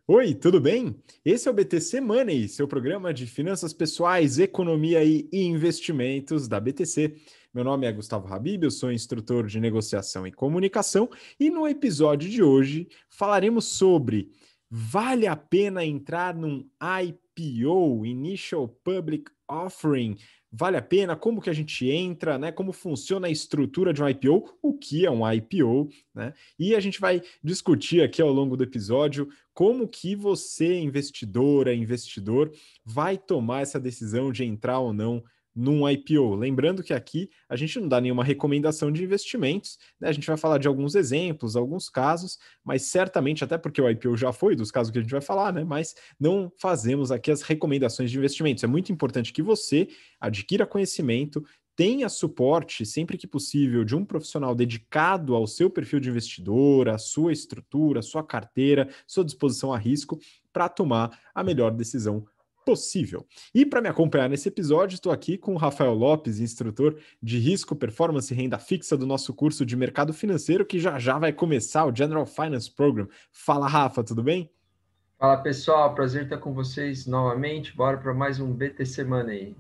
Oi, tudo bem? Esse é o BTC Money, seu programa de finanças pessoais, economia e investimentos da BTC. Meu nome é Gustavo Habib, eu sou instrutor de negociação e comunicação e no episódio de hoje falaremos sobre vale a pena entrar num IPO, Initial Public Offering? Vale a pena? Como que a gente entra, né? Como funciona a estrutura de um IPO? O que é um IPO, né? E a gente vai discutir aqui ao longo do episódio como que você, investidora, investidor, vai tomar essa decisão de entrar ou não num IPO. Lembrando que aqui a gente não dá nenhuma recomendação de investimentos, né? A gente vai falar de alguns exemplos, alguns casos, mas certamente, até porque o IPO já foi dos casos que a gente vai falar, né? Mas não fazemos aqui as recomendações de investimentos. É muito importante que você adquira conhecimento, tenha suporte sempre que possível de um profissional dedicado ao seu perfil de investidor, à sua estrutura, à sua carteira, sua disposição a risco para tomar a melhor decisão possível. E para me acompanhar nesse episódio, estou aqui com o Rafael Lopes, instrutor de risco, performance e renda fixa do nosso curso de mercado financeiro, que já já vai começar o General Finance Program. Fala, Rafa, tudo bem? Fala pessoal, prazer estar com vocês novamente. Bora para mais um BTC Money.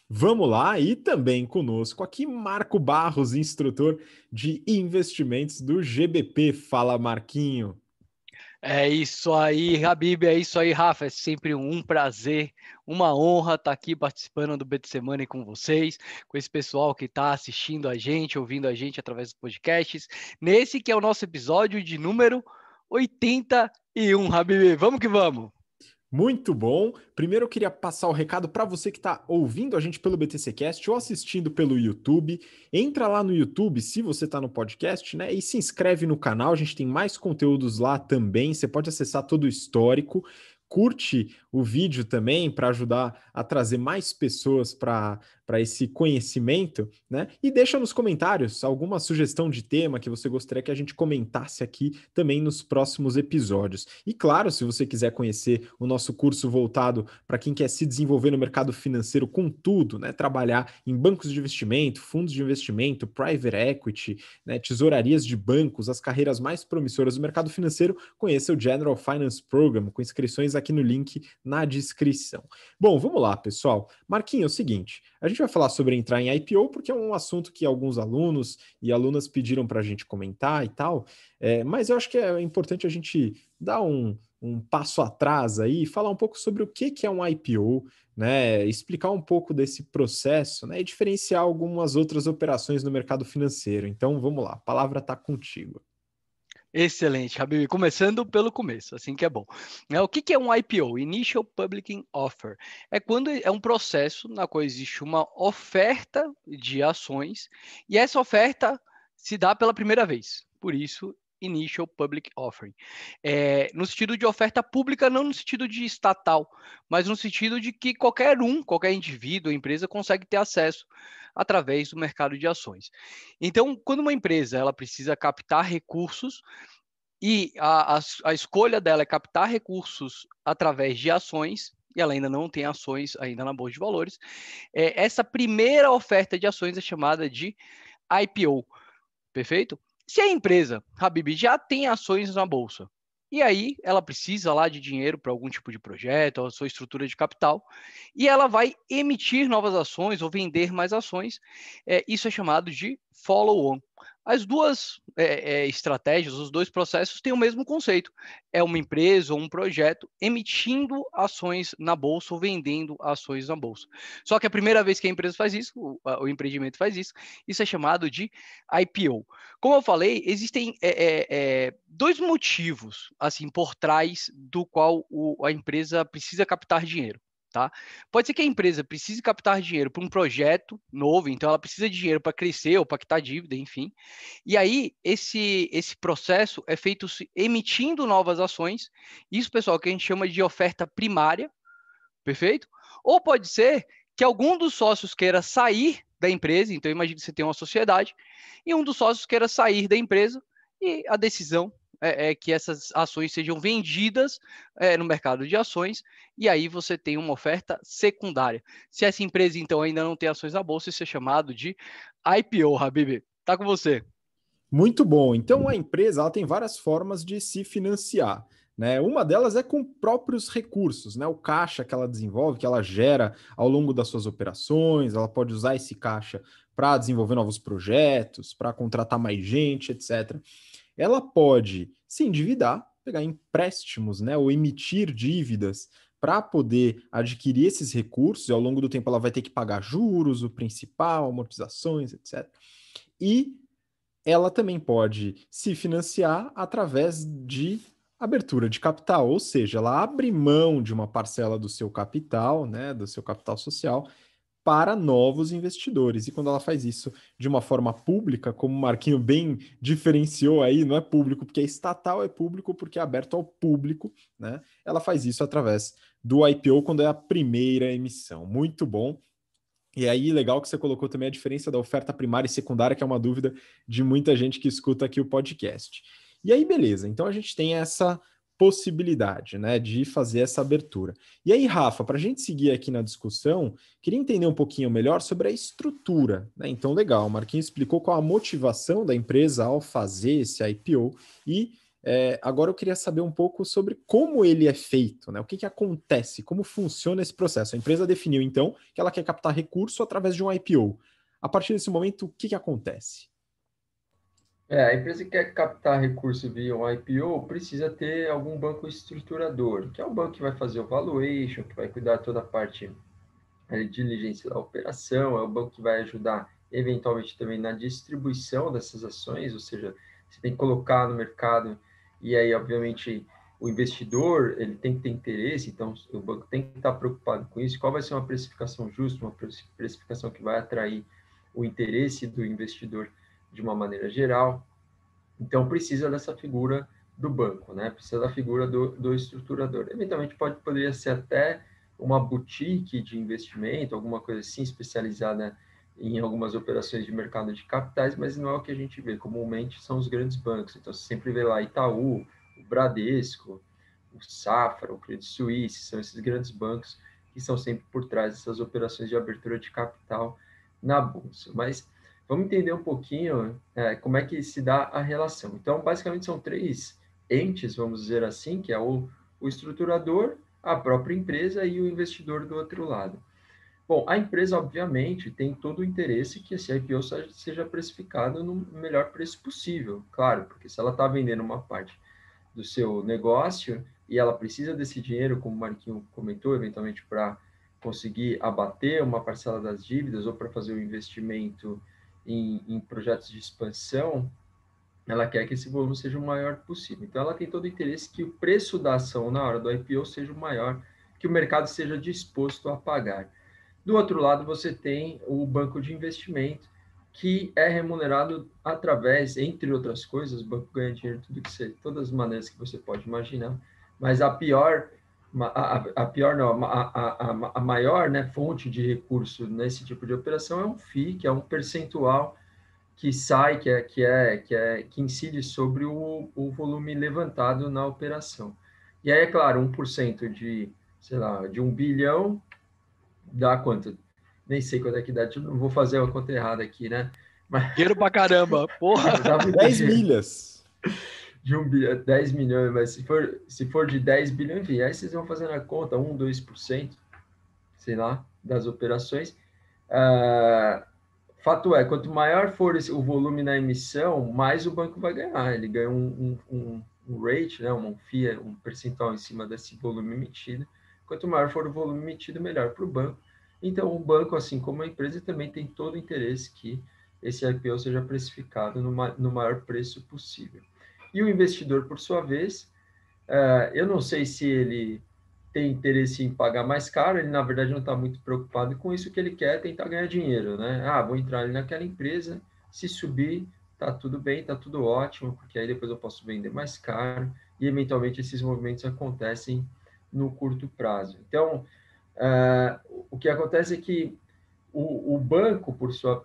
Vamos lá, e também conosco aqui Marco Barros, instrutor de investimentos do GBP. Fala, Marquinho. É isso aí, Habib, é isso aí, Rafa. É sempre um prazer, uma honra estar aqui participando do BTC Money com vocês, com esse pessoal que está assistindo a gente, ouvindo a gente através dos podcasts. Nesse que é o nosso episódio de número 81, Habib. Vamos que vamos! Muito bom. Primeiro eu queria passar o recado para você que está ouvindo a gente pelo BTC Cast ou assistindo pelo YouTube. Entra lá no YouTube, se você está no podcast, né? E se inscreve no canal. A gente tem mais conteúdos lá também. Você pode acessar todo o histórico. Curte o vídeo também para ajudar a trazer mais pessoas para esse conhecimento, né? E deixa nos comentários alguma sugestão de tema que você gostaria que a gente comentasse aqui também nos próximos episódios. E claro, se você quiser conhecer o nosso curso voltado para quem quer se desenvolver no mercado financeiro com tudo, né? Trabalhar em bancos de investimento, fundos de investimento, private equity, né? Tesourarias de bancos, as carreiras mais promissoras do mercado financeiro, conheça o General Finance Program, com inscrições aqui no link na descrição. Bom, vamos lá, pessoal. Marquinhos, é o seguinte, a gente vai falar sobre entrar em IPO porque é um assunto que alguns alunos e alunas pediram para a gente comentar e tal, mas eu acho que é importante a gente dar um passo atrás aí e falar um pouco sobre o que é um IPO, né? Explicar um pouco desse processo, né? E diferenciar algumas outras operações no mercado financeiro. Então, vamos lá, a palavra está contigo. Excelente, Habib. Começando pelo começo, assim que é bom. O que é um IPO? Initial Public Offer. É quando é um processo na qual existe uma oferta de ações e essa oferta se dá pela primeira vez. Por isso, Initial Public Offering. No sentido de oferta pública, não no sentido de estatal, mas no sentido de que qualquer indivíduo, empresa, consegue ter acesso através do mercado de ações. Então, quando uma empresa ela precisa captar recursos e a escolha dela é captar recursos através de ações, e ela ainda não tem ações ainda na Bolsa de Valores, essa primeira oferta de ações é chamada de IPO, perfeito? Se a empresa, Habib, já tem ações na Bolsa, e aí ela precisa lá de dinheiro para algum tipo de projeto, a sua estrutura de capital, e ela vai emitir novas ações ou vender mais ações, isso é chamado de follow-on. As duas estratégias, os dois processos têm o mesmo conceito. É uma empresa ou um projeto emitindo ações na bolsa ou vendendo ações na bolsa. Só que a primeira vez que a empresa faz isso, o empreendimento faz isso, isso é chamado de IPO. Como eu falei, existem dois motivos assim por trás do qual a empresa precisa captar dinheiro. Tá? Pode ser que a empresa precise captar dinheiro para um projeto novo, então ela precisa de dinheiro para crescer ou para quitar dívida, enfim. E aí, esse processo é feito emitindo novas ações. Isso, pessoal, que a gente chama de oferta primária, perfeito? Ou pode ser que algum dos sócios queira sair da empresa, então imagine que você tem uma sociedade, e um dos sócios queira sair da empresa, e a decisão é que essas ações sejam vendidas no mercado de ações, e aí você tem uma oferta secundária. Se essa empresa, então, ainda não tem ações na bolsa, isso é chamado de IPO, Habib. Tá com você. Muito bom. Então, a empresa ela tem várias formas de se financiar. né? Uma delas é com próprios recursos, né? O caixa que ela desenvolve, que ela gera ao longo das suas operações, ela pode usar esse caixa para desenvolver novos projetos, para contratar mais gente, etc. Ela pode se endividar, pegar empréstimos, né? Ou emitir dívidas para poder adquirir esses recursos, e ao longo do tempo ela vai ter que pagar juros, o principal, amortizações, etc. E ela também pode se financiar através de abertura de capital, ou seja, ela abre mão de uma parcela do seu capital, né, do seu capital social, para novos investidores. E quando ela faz isso de uma forma pública, como o Marquinho bem diferenciou aí, não é público porque é estatal, é público porque é aberto ao público, né? Ela faz isso através do IPO quando é a primeira emissão. Muito bom. E aí, legal que você colocou também a diferença da oferta primária e secundária, que é uma dúvida de muita gente que escuta aqui o podcast. E aí, beleza. Então, a gente tem essa possibilidade, né, de fazer essa abertura. E aí, Rafa, para a gente seguir aqui na discussão, queria entender um pouquinho melhor sobre a estrutura, né? Então, legal, o Marquinhos explicou qual a motivação da empresa ao fazer esse IPO e agora eu queria saber um pouco sobre como ele é feito, né? O que acontece, como funciona esse processo. A empresa definiu, então, que ela quer captar recurso através de um IPO. A partir desse momento, o que acontece? A empresa que quer captar recurso via um IPO precisa ter algum banco estruturador, que é o banco que vai fazer o valuation, que vai cuidar toda a parte de diligência da operação, é o banco que vai ajudar eventualmente também na distribuição dessas ações, ou seja, você tem que colocar no mercado e aí, obviamente, o investidor ele tem que ter interesse, então o banco tem que estar preocupado com isso, qual vai ser uma precificação justa, uma precificação que vai atrair o interesse do investidor de uma maneira geral. Então, precisa dessa figura do banco, né? Precisa da figura do estruturador. Eventualmente, poderia ser até uma boutique de investimento, alguma coisa assim, especializada em algumas operações de mercado de capitais, mas não é o que a gente vê. Comumente, são os grandes bancos. Então, você sempre vê lá Itaú, o Bradesco, o Safra, o Credit Suisse, são esses grandes bancos que são sempre por trás dessas operações de abertura de capital na bolsa. Mas vamos entender um pouquinho como é que se dá a relação. Então, basicamente, são três entes, vamos dizer assim, que é o estruturador, a própria empresa e o investidor do outro lado. Bom, a empresa, obviamente, tem todo o interesse que esse IPO seja precificado no melhor preço possível, claro, porque se ela está vendendo uma parte do seu negócio e ela precisa desse dinheiro, como o Marquinho comentou, eventualmente para conseguir abater uma parcela das dívidas ou para fazer o investimento em projetos de expansão, ela quer que esse volume seja o maior possível. Então, ela tem todo o interesse que o preço da ação na hora do IPO seja o maior, que o mercado seja disposto a pagar. Do outro lado, você tem o banco de investimento, que é remunerado através, entre outras coisas, o banco ganha dinheiro todas as maneiras que você pode imaginar, mas a pior não, a maior, né, fonte de recurso nesse tipo de operação é um FII, que é um percentual que sai, que incide sobre o volume levantado na operação. E aí, é claro, 1% de, sei lá, de 1 bilhão dá quanto? Nem sei quanto é que dá, não vou fazer a conta errada aqui, né? Mas... Dinheiro pra caramba, porra! Dá muito 10 dinheiro. milhas. De 1 bilhão, 10 milhões, mas se for de 10 bilhões, enfim, aí vocês vão fazendo a conta, 1, 2%, sei lá, das operações. Fato é, quanto maior for o volume na emissão, mais o banco vai ganhar. Ele ganha um rate, né, um FII, um percentual em cima desse volume emitido. Quanto maior for o volume emitido, melhor para o banco. Então, o banco, assim como a empresa, também tem todo o interesse que esse IPO seja precificado no maior preço possível. E o investidor, por sua vez, eu não sei se ele tem interesse em pagar mais caro, ele na verdade não está muito preocupado com isso, o que ele quer é tentar ganhar dinheiro, né? Vou entrar ali naquela empresa, se subir, tá tudo bem, tá tudo ótimo, porque aí depois eu posso vender mais caro, e eventualmente esses movimentos acontecem no curto prazo. Então, o que acontece é que o banco,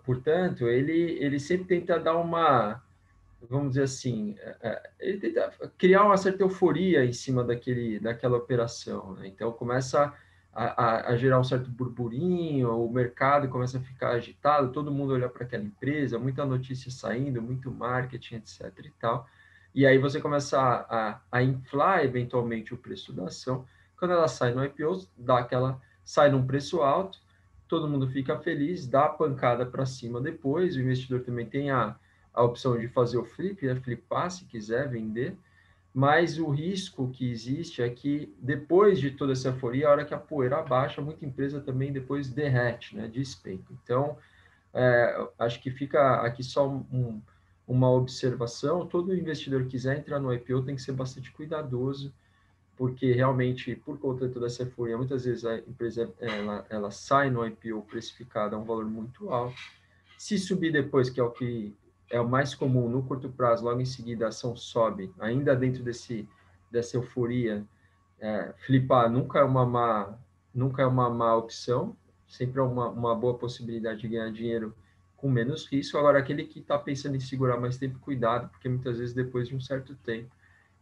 portanto, ele sempre tenta dar uma, vamos dizer assim, ele tenta criar uma certa euforia em cima daquela operação, né? Então começa a gerar um certo burburinho, o mercado começa a ficar agitado, todo mundo olha para aquela empresa, muita notícia saindo, muito marketing, etc. e tal. E aí você começa a inflar eventualmente o preço da ação. Quando ela sai no IPO, sai num preço alto, todo mundo fica feliz, dá a pancada para cima depois, o investidor também tem a opção de fazer o flip, flipar se quiser vender, mas o risco que existe é que depois de toda essa euforia, a hora que a poeira abaixa, muita empresa também depois derrete, né, despenca. Então, acho que fica aqui só uma observação, todo investidor que quiser entrar no IPO tem que ser bastante cuidadoso, porque realmente, por conta de toda essa euforia, muitas vezes a empresa ela sai no IPO precificada a um valor muito alto. Se subir depois, que é o que é o mais comum no curto prazo, logo em seguida a ação sobe, ainda dentro dessa euforia, flipar nunca é uma má opção, sempre é uma boa possibilidade de ganhar dinheiro com menos risco. Agora, aquele que está pensando em segurar mais tempo, cuidado, porque muitas vezes depois de um certo tempo,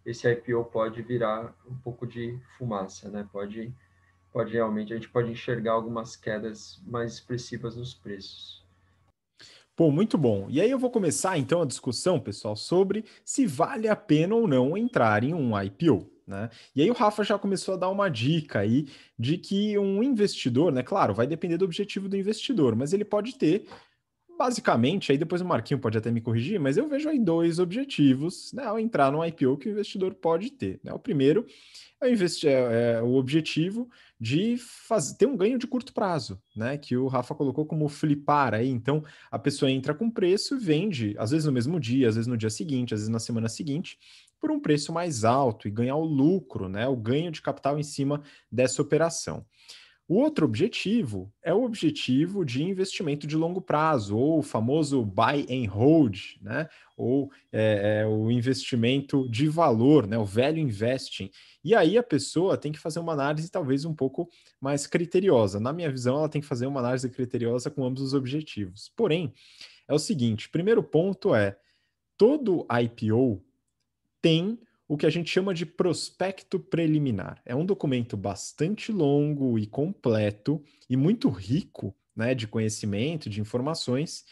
esse IPO pode virar um pouco de fumaça, né? Pode realmente, a gente pode enxergar algumas quedas mais expressivas nos preços. Pô, muito bom. E aí eu vou começar então a discussão, pessoal, sobre se vale a pena ou não entrar em um IPO, né? E aí o Rafa já começou a dar uma dica aí de que um investidor, né? Claro, vai depender do objetivo do investidor, mas ele pode ter, basicamente, aí depois o Marquinho pode até me corrigir, mas eu vejo aí dois objetivos, né, ao entrar no IPO que o investidor pode ter, né? O primeiro é o objetivo de ter um ganho de curto prazo, né? Que o Rafa colocou como flipar aí. Então, a pessoa entra com preço e vende, às vezes no mesmo dia, às vezes no dia seguinte, às vezes na semana seguinte, por um preço mais alto e ganhar o lucro, né? O ganho de capital em cima dessa operação. O outro objetivo é o objetivo de investimento de longo prazo, ou o famoso buy and hold, né? Ou o investimento de valor, né? O value investing. E aí a pessoa tem que fazer uma análise talvez um pouco mais criteriosa. Na minha visão, ela tem que fazer uma análise criteriosa com ambos os objetivos. Porém, é o seguinte: primeiro ponto é todo IPO tem o que a gente chama de prospecto preliminar. É um documento bastante longo e completo e muito rico, né, de conhecimento, de informações,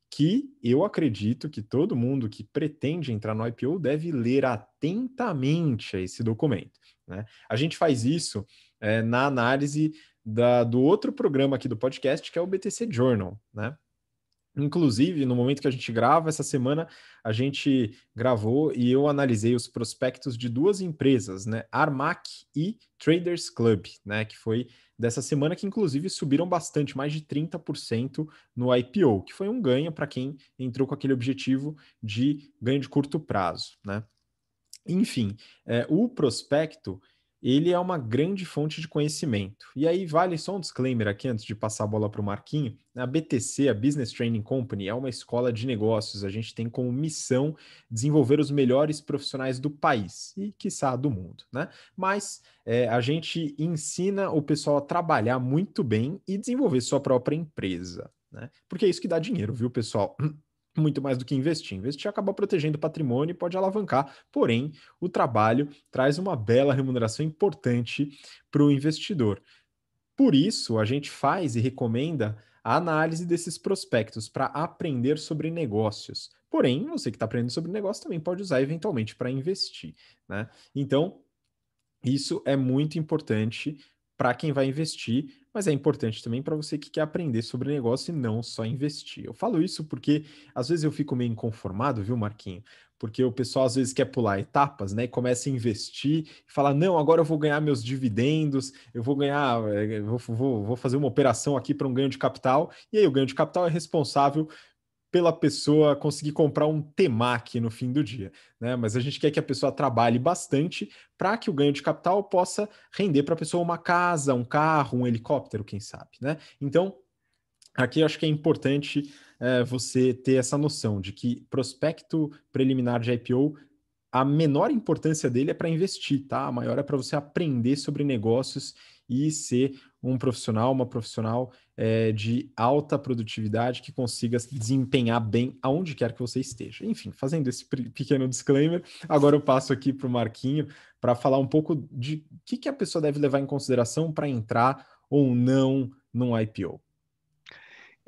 que eu acredito que todo mundo que pretende entrar no IPO deve ler atentamente esse documento, né? A gente faz isso na análise do outro programa aqui do podcast, que é o BTC Journal, né? Inclusive, no momento que a gente grava, essa semana a gente gravou e eu analisei os prospectos de duas empresas, né? Armac e Traders Club, né? Que foi dessa semana que, inclusive, subiram bastante, mais de 30% no IPO, que foi um ganho para quem entrou com aquele objetivo de ganho de curto prazo, né? Enfim, o prospecto ele é uma grande fonte de conhecimento. E aí vale só um disclaimer aqui antes de passar a bola para o Marquinho. A BTC, a Business Training Company, é uma escola de negócios. A gente tem como missão desenvolver os melhores profissionais do país e, quiçá, do mundo, né? Mas a gente ensina o pessoal a trabalhar muito bem e desenvolver sua própria empresa, né? Porque é isso que dá dinheiro, viu, pessoal? Muito mais do que investir. Investir acaba protegendo o patrimônio e pode alavancar, porém, o trabalho traz uma bela remuneração importante para o investidor. Por isso, a gente faz e recomenda a análise desses prospectos para aprender sobre negócios. Porém, você que está aprendendo sobre negócio também pode usar eventualmente para investir, né? Então, isso é muito importante para quem vai investir, mas é importante também para você que quer aprender sobre negócio e não só investir. Eu falo isso porque às vezes eu fico meio inconformado, viu, Marquinho? Porque o pessoal às vezes quer pular etapas, né? E começa a investir e fala: não, agora eu vou ganhar meus dividendos, eu vou ganhar, vou fazer uma operação aqui para um ganho de capital, e aí o ganho de capital é responsável pela pessoa conseguir comprar um temaki no fim do dia, né? Mas a gente quer que a pessoa trabalhe bastante para que o ganho de capital possa render para a pessoa uma casa, um carro, um helicóptero, quem sabe, né? Então, aqui eu acho que é importante você ter essa noção de que prospecto preliminar de IPO, a menor importância dele é para investir, tá? A maior é para você aprender sobre negócios e ser um profissional, uma profissional de alta produtividade que consiga desempenhar bem aonde quer que você esteja. Enfim, fazendo esse pequeno disclaimer, agora eu passo aqui para o Marquinho para falar um pouco de o que a pessoa deve levar em consideração para entrar ou não num IPO.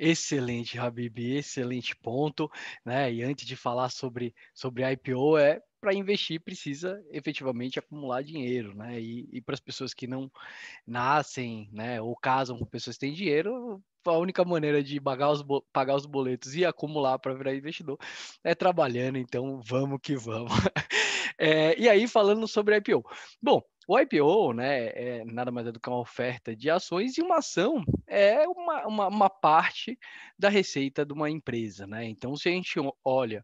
Excelente, Habib, excelente ponto, né? E antes de falar sobre IPO, para investir precisa efetivamente acumular dinheiro, né? E para as pessoas que não nascem, né, ou casam com pessoas que têm dinheiro, a única maneira de pagar os boletos e acumular para virar investidor é trabalhando, então vamos que vamos. E aí, falando sobre IPO. Bom, o IPO, né, nada mais é do que uma oferta de ações, e uma ação é uma parte da receita de uma empresa, né? Então, se a gente olha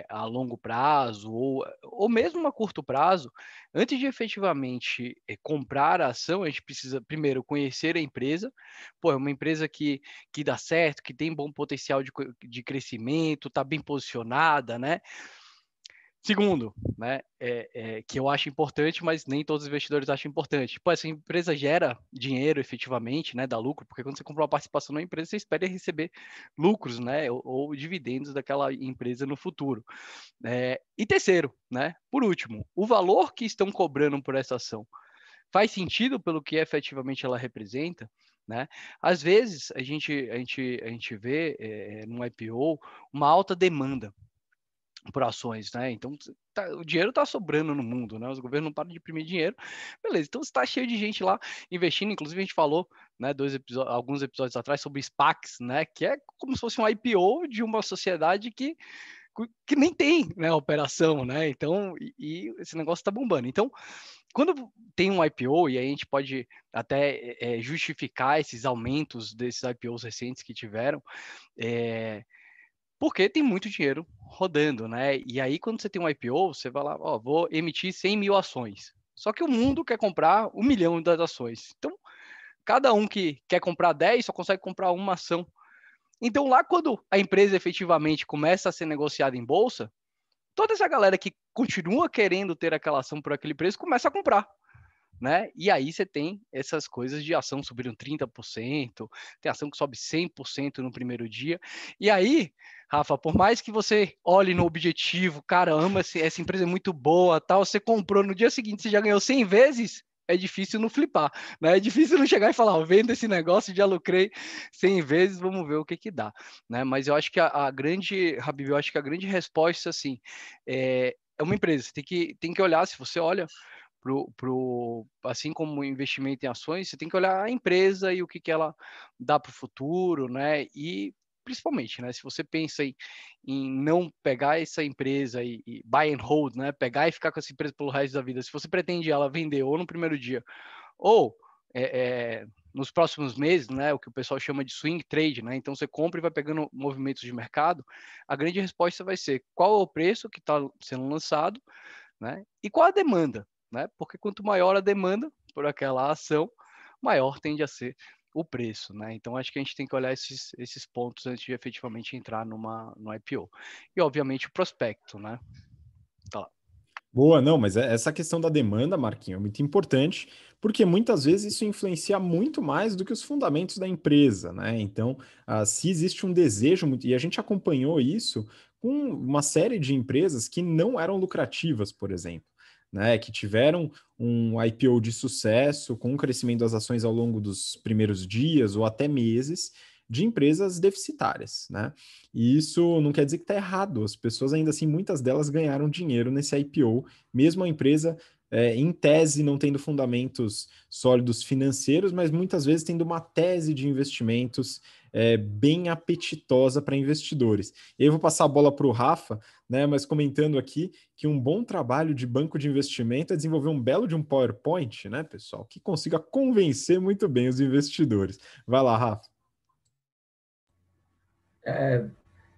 a longo prazo ou mesmo a curto prazo, antes de efetivamente comprar a ação, a gente precisa primeiro conhecer a empresa. Pô, é uma empresa que dá certo, que tem bom potencial de crescimento, está bem posicionada, né? Segundo, né, que eu acho importante, mas nem todos os investidores acham importante. Pô, essa empresa gera dinheiro efetivamente, né, dá lucro, porque quando você compra uma participação numa empresa, você espera receber lucros, né, ou dividendos daquela empresa no futuro. E terceiro, né, por último, o valor que estão cobrando por essa ação faz sentido pelo que efetivamente ela representa, né? Às vezes a gente vê no IPO uma alta demanda por ações, né? Então o dinheiro está sobrando no mundo, né? Os governos não param de imprimir dinheiro, beleza? Então está cheio de gente lá investindo. Inclusive a gente falou, né, alguns episódios atrás sobre SPACs, né? Que é como se fosse um IPO de uma sociedade que nem tem, né, operação, né? Então e esse negócio está bombando. Então quando tem um IPO, e aí a gente pode até justificar esses aumentos desses IPOs recentes que tiveram, porque tem muito dinheiro rodando, né? E aí, quando você tem um IPO, você vai lá, ó, vou emitir 100 mil ações. Só que o mundo quer comprar 1 milhão das ações. Então, cada um que quer comprar 10 só consegue comprar uma ação. Então, lá quando a empresa efetivamente começa a ser negociada em bolsa, toda essa galera que continua querendo ter aquela ação por aquele preço começa a comprar. Né? E aí você tem essas coisas de ação subindo 30%, tem ação que sobe 100% no primeiro dia. E aí, Rafa, por mais que você olhe no objetivo, caramba, essa empresa é muito boa, tal, você comprou no dia seguinte, você já ganhou 100 vezes, é difícil não flipar, né? É difícil não chegar e falar, ó, vendo esse negócio, já lucrei 100 vezes, vamos ver o que dá, né? Mas eu acho que a grande, Habib, eu acho que a grande resposta, assim, é uma empresa, você tem que olhar, se você olha assim como o investimento em ações, você tem que olhar a empresa e o que ela dá para o futuro, né? E principalmente, né? Se você pensa em não pegar essa empresa e buy and hold, né? Pegar e ficar com essa empresa pelo resto da vida, se você pretende ela vender ou no primeiro dia, ou nos próximos meses, né? O que o pessoal chama de swing trade, né? Então você compra e vai pegando movimentos de mercado, a grande resposta vai ser qual é o preço que está sendo lançado, né? E qual a demanda, né? Porque quanto maior a demanda por aquela ação, maior tende a ser o preço, né? Então acho que a gente tem que olhar esses pontos antes de efetivamente entrar no IPO. E obviamente o prospecto, né? Tá lá. Boa, não, mas essa questão da demanda, Marquinho, é muito importante, porque muitas vezes isso influencia muito mais do que os fundamentos da empresa, né? Então, se existe um desejo muito, e a gente acompanhou isso com uma série de empresas que não eram lucrativas, por exemplo, né? Que tiveram um IPO de sucesso, com o crescimento das ações ao longo dos primeiros dias ou até meses, de empresas deficitárias, né? E isso não quer dizer que está errado. As pessoas, ainda assim, muitas delas ganharam dinheiro nesse IPO, mesmo a empresa, em tese, não tendo fundamentos sólidos financeiros, mas muitas vezes tendo uma tese de investimentos bem apetitosa para investidores. E aí eu vou passar a bola para o Rafa, né? Mas comentando aqui que um bom trabalho de banco de investimento é desenvolver um belo de um PowerPoint, né, pessoal, que consiga convencer muito bem os investidores. Vai lá, Rafa.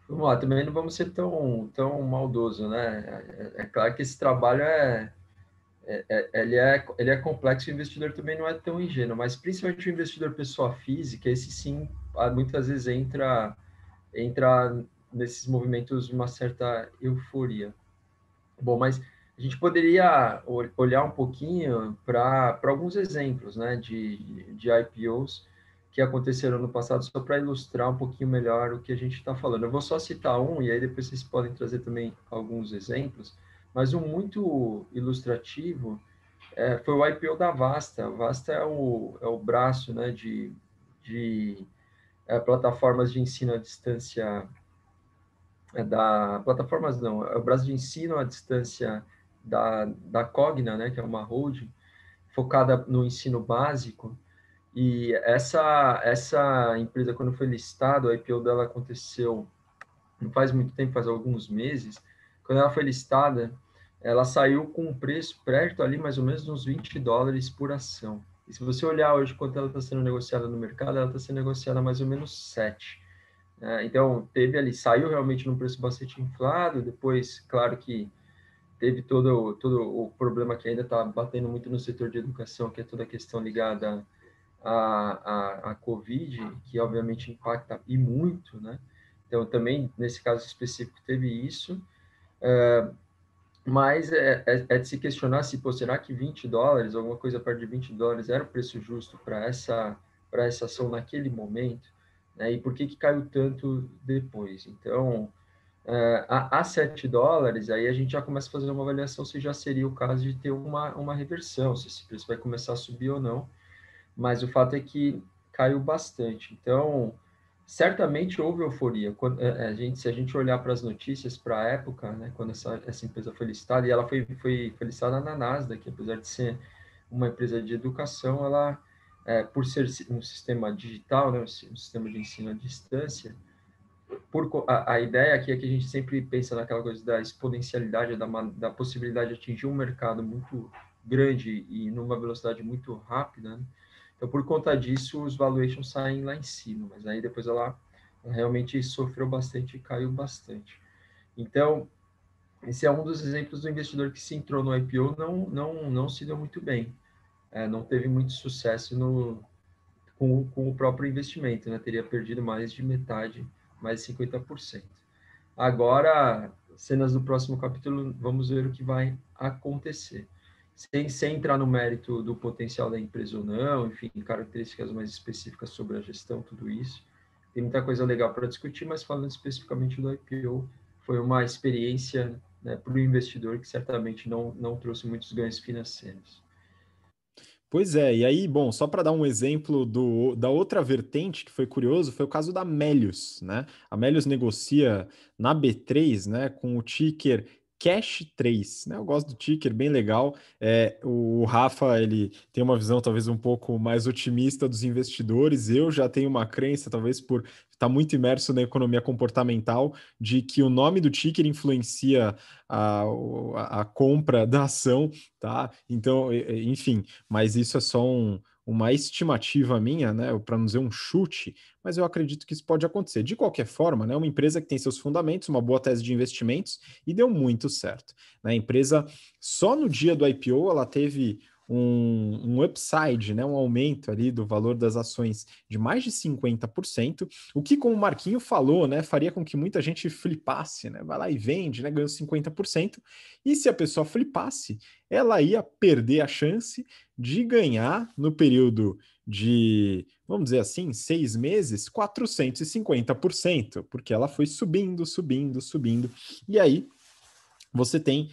Vamos lá, também não vamos ser tão maldoso, né? É claro que esse trabalho ele é complexo, o investidor também não é tão ingênuo, mas principalmente o investidor pessoa física, esse sim, muitas vezes entra nesses movimentos de uma certa euforia. Bom, mas a gente poderia olhar um pouquinho para alguns exemplos, né, de IPOs que aconteceram no passado, só para ilustrar um pouquinho melhor o que a gente está falando. Eu vou só citar um, e aí depois vocês podem trazer também alguns exemplos, mas um muito ilustrativo foi o IPO da Vasta. A Vasta é o braço, né, de plataformas de ensino à distância da plataformas não, é o braço de ensino à distância da Cogna, né, que é uma holding focada no ensino básico. E essa empresa, quando foi listada, o IPO dela aconteceu não faz muito tempo, faz alguns meses. Quando ela foi listada, ela saiu com um preço perto ali, mais ou menos, uns $20 por ação. E se você olhar hoje quanto ela está sendo negociada no mercado, ela está sendo negociada mais ou menos 7. Então, teve ali, saiu realmente num preço bastante inflado, depois, claro que teve todo o problema que ainda está batendo muito no setor de educação, que é toda a questão ligada à Covid, que obviamente impacta e muito, né? Então, também, nesse caso específico, teve isso, mas é de se questionar se, pô, será que $20, alguma coisa perto de $20, era o preço justo para essa ação naquele momento, né? E por que caiu tanto depois? Então, a $7, aí a gente já começa a fazer uma avaliação se já seria o caso de ter uma reversão, se esse preço vai começar a subir ou não, mas o fato é que caiu bastante. Então, certamente houve euforia. Se a gente olhar para as notícias, para a época, né, quando essa empresa foi listada, e ela foi listada na Nasdaq, apesar de ser uma empresa de educação, ela, por ser um sistema digital, né, um sistema de ensino à distância, a ideia aqui é que a gente sempre pensa naquela coisa da exponencialidade, da possibilidade de atingir um mercado muito grande e numa velocidade muito rápida, né? Então, por conta disso, os valuations saem lá em cima, mas aí depois ela realmente sofreu bastante e caiu bastante. Então, esse é um dos exemplos do investidor que se entrou no IPO, não se deu muito bem, não teve muito sucesso com o próprio investimento, né? Teria perdido mais de metade, mais de 50%. Agora, cenas do próximo capítulo, vamos ver o que vai acontecer. Sem entrar no mérito do potencial da empresa ou não, enfim, características mais específicas sobre a gestão, tudo isso. Tem muita coisa legal para discutir, mas falando especificamente do IPO, foi uma experiência, né, para o investidor que certamente não trouxe muitos ganhos financeiros. Pois é, e aí, bom, só para dar um exemplo da outra vertente que foi curioso, foi o caso da Melius, né? A Melius negocia na B3, né, com o ticker Cash 3, né? Eu gosto do ticker, bem legal. O Rafa, ele tem uma visão talvez um pouco mais otimista dos investidores. Eu já tenho uma crença, talvez por estar muito imerso na economia comportamental, de que o nome do ticker influencia a compra da ação, tá? Então, enfim, mas isso é só uma estimativa minha, né, para não dizer um chute, mas eu acredito que isso pode acontecer. De qualquer forma, né, uma empresa que tem seus fundamentos, uma boa tese de investimentos e deu muito certo. Né? A empresa, só no dia do IPO, ela teve um upside, né, um aumento ali do valor das ações de mais de 50%, o que, como o Marquinho falou, né, faria com que muita gente flipasse, né, vai lá e vende, né, ganhou 50%, e se a pessoa flipasse, ela ia perder a chance de ganhar no período de, vamos dizer assim, 6 meses, 450%, porque ela foi subindo, subindo, subindo. E aí você tem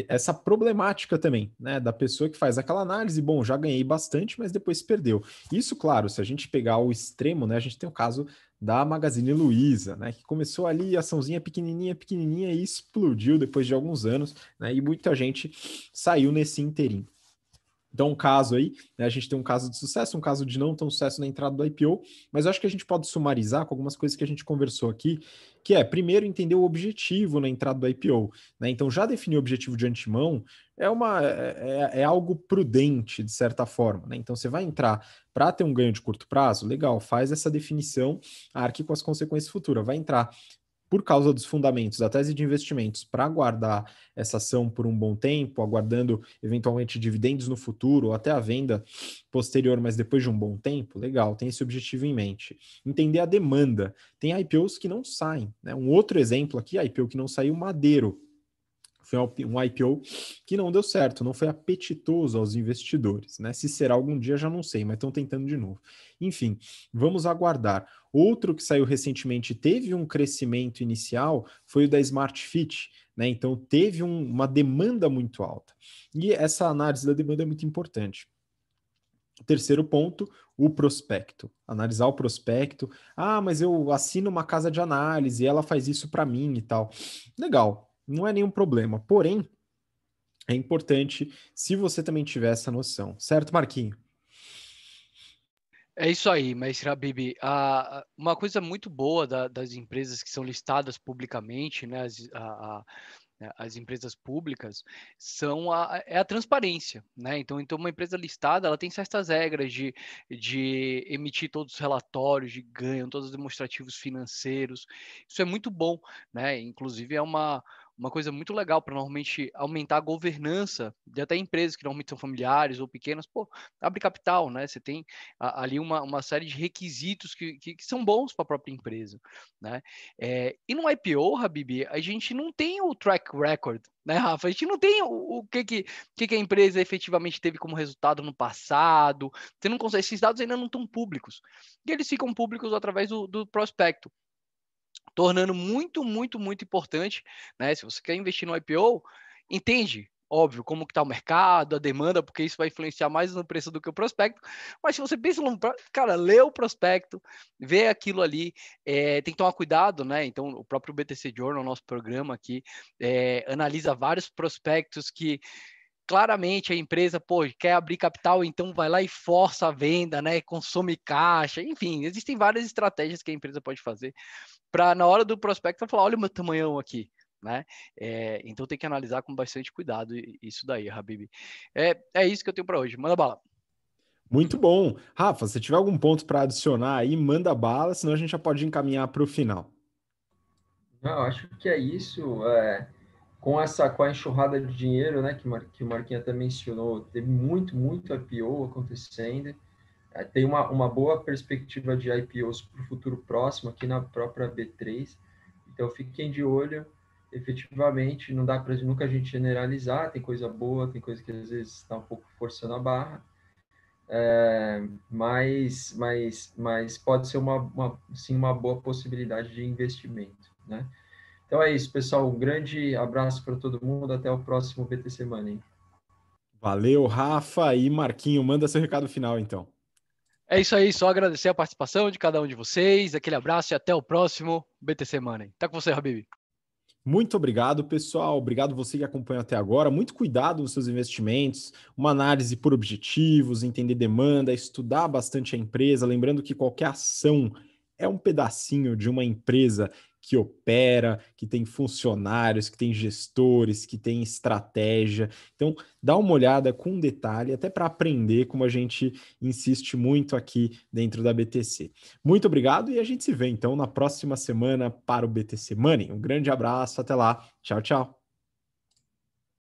essa problemática também, né, da pessoa que faz aquela análise, bom, já ganhei bastante, mas depois perdeu. Isso, claro, se a gente pegar o extremo, né, a gente tem o caso da Magazine Luiza, né, que começou ali açãozinha pequenininha, pequenininha e explodiu depois de alguns anos, né, e muita gente saiu nesse inteirinho. Então, um caso aí, né, a gente tem um caso de sucesso, um caso de não tão sucesso na entrada do IPO, mas eu acho que a gente pode sumarizar com algumas coisas que a gente conversou aqui, que é, primeiro, entender o objetivo na entrada do IPO. Né? Então, já definir o objetivo de antemão é algo prudente, de certa forma. Né? Então, você vai entrar para ter um ganho de curto prazo, legal, faz essa definição, arque com as consequências futuras. Vai entrar por causa dos fundamentos da tese de investimentos, para aguardar essa ação por um bom tempo, aguardando eventualmente dividendos no futuro, ou até a venda posterior, mas depois de um bom tempo, legal, tem esse objetivo em mente. Entender a demanda. Tem IPOs que não saem. Né? Um outro exemplo aqui, IPO que não saiu, Madeiro. Foi um IPO que não deu certo, não foi apetitoso aos investidores. Né? Se será algum dia, já não sei, mas estão tentando de novo. Enfim, vamos aguardar. Outro que saiu recentemente teve um crescimento inicial foi o da Smart Fit. Né? Então, teve uma demanda muito alta. E essa análise da demanda é muito importante. Terceiro ponto, o prospecto. Analisar o prospecto. Ah, mas eu assino uma casa de análise e ela faz isso para mim e tal. Legal, não é nenhum problema. Porém, é importante se você também tiver essa noção. Certo, Marquinho? É isso aí, mestre Habib. Uma coisa muito boa das empresas que são listadas publicamente, né, as empresas públicas, é a transparência, né? Então, uma empresa listada, ela tem certas regras de emitir todos os relatórios de ganho, todos os demonstrativos financeiros. Isso é muito bom, né? Inclusive, é uma coisa muito legal para normalmente aumentar a governança de até empresas que normalmente são familiares ou pequenas. Pô, abre capital, né? Você tem ali uma série de requisitos que são bons para a própria empresa, né? E no IPO, Habib, a gente não tem o track record, né, Rafa? A gente não tem o que a empresa efetivamente teve como resultado no passado. Você não consegue, esses dados ainda não estão públicos. E eles ficam públicos através do prospecto, tornando muito, muito, muito importante, né? Se você quer investir no IPO, entende, óbvio, como que está o mercado, a demanda, porque isso vai influenciar mais no preço do que o prospecto. Mas se você pensa no cara, lê o prospecto, vê aquilo ali, tem que tomar cuidado, né? Então, o próprio BTC Journal, nosso programa aqui, analisa vários prospectos que claramente a empresa, pô, quer abrir capital, então vai lá e força a venda, né? Consome caixa, enfim, existem várias estratégias que a empresa pode fazer para na hora do prospecto falar, olha o meu tamanhão aqui, né? Então tem que analisar com bastante cuidado isso daí, Habib. É isso que eu tenho para hoje. Manda bala. Muito bom. Rafa, se tiver algum ponto para adicionar aí, manda bala, senão a gente já pode encaminhar para o final. Não, acho que é isso. Com a enxurrada de dinheiro, né, que o Marquinhos até mencionou, teve muito IPO acontecendo. Tem uma boa perspectiva de IPOs para o futuro próximo aqui na própria B3. Então, fiquem de olho. Efetivamente, não dá para nunca a gente generalizar. Tem coisa boa, tem coisa que às vezes está um pouco forçando a barra. Mas pode ser sim, uma boa possibilidade de investimento, né? Então é isso, pessoal. Um grande abraço para todo mundo. Até o próximo BTC Money. Valeu, Rafa e Marquinho. Manda seu recado final, então. É isso aí, só agradecer a participação de cada um de vocês. Aquele abraço e até o próximo BTC Money. Tá com você, Habib. Muito obrigado, pessoal. Obrigado você que acompanhou até agora. Muito cuidado nos seus investimentos, uma análise por objetivos, entender demanda, estudar bastante a empresa. Lembrando que qualquer ação é um pedacinho de uma empresa que opera, que tem funcionários, que tem gestores, que tem estratégia. Então, dá uma olhada com detalhe, até para aprender, como a gente insiste muito aqui dentro da BTC. Muito obrigado e a gente se vê então na próxima semana para o BTC Money. Um grande abraço, até lá. Tchau, tchau.